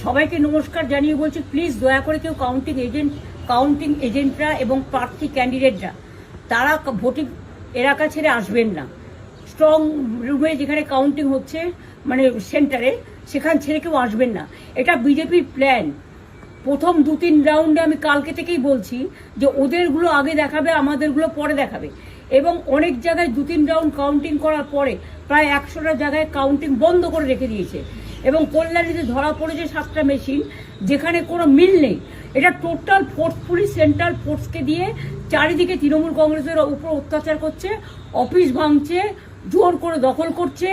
সবাইকে নমস্কার জানিয়ে বলছি, প্লিজ দয়া করে কেউ কাউন্টিং এজেন্টরা এবং প্রার্থী ক্যান্ডিডেটরা তারা ভোটিং এলাকা ছেড়ে আসবেন না। স্ট্রং রুমে যেখানে কাউন্টিং হচ্ছে, মানে সেন্টারে, সেখান ছেড়ে কেউ আসবেন না। এটা বিজেপির প্ল্যান। প্রথম 2-3 রাউন্ডে আমি কালকে থেকেই বলছি যে ওদেরগুলো আগে দেখাবে, আমাদেরগুলো পরে দেখাবে। এবং অনেক জায়গায় 2-3 রাউন্ড কাউন্টিং করার পরে প্রায় 100টা জায়গায় কাউন্টিং বন্ধ করে রেখে দিয়েছে। এবং কল্যাণীতে ধরা পড়েছে 7টা মেশিন, যেখানে কোনো মিল নেই। এটা টোটাল ফোর্সফুলি সেন্ট্রাল ফোর্সকে দিয়ে চারিদিকে তৃণমূল কংগ্রেসের উপর অত্যাচার করছে, অফিস ভাঙছে, জোর করে দখল করছে।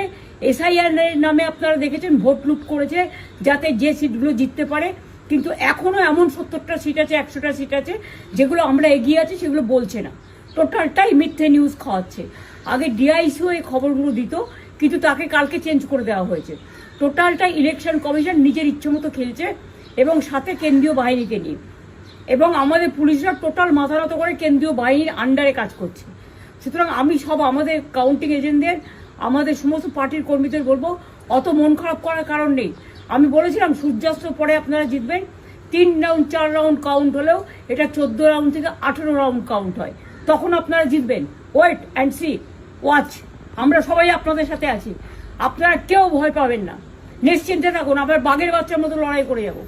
এসআইআর নামে আপনারা দেখেছেন ভোট লুট করেছে যাতে যে সিটগুলো জিততে পারে। কিন্তু এখনো এমন 70টা সিট আছে, 100টা সিট আছে যেগুলো আমরা এগিয়ে আছি, সেগুলো বলছে না। টোটালটাই মিথ্যে নিউজ খাওয়াচ্ছে। আগে ডিআইসিও এই খবরগুলো দিত, কিন্তু তাকে কালকে চেঞ্জ করে দেওয়া হয়েছে। টোটালটাই ইলেকশন কমিশন নিজের ইচ্ছে মতো খেলছে, এবং সাথে কেন্দ্রীয় বাহিনীকে নিয়ে। এবং আমাদের পুলিশরা টোটাল মাথা নত করে কেন্দ্রীয় বাহিনীর আন্ডারে কাজ করছে। সুতরাং আমি আমাদের কাউন্টিং এজেন্টদের, আমাদের সমস্ত পার্টির কর্মীদের বলবো, অত মন খারাপ করার কারণ নেই। আমি বলেছিলাম সূর্যাস্ত পরে আপনারা জিতবেন। 3 রাউন্ড 4 রাউন্ড কাউন্ট হলেও এটা 14 রাউন্ড থেকে 18 রাউন্ড কাউন্ট হয়, তখন আপনারা জিতবেন। Wait and see, watch. আমরা সবাই আপনাদের সাথে আছি, আপনারা কেউ ভয় পাবেন না, নিশ্চিন্তে থাকুন। আবার বাঘের বাচ্চার মতো লড়াই করে যাবো।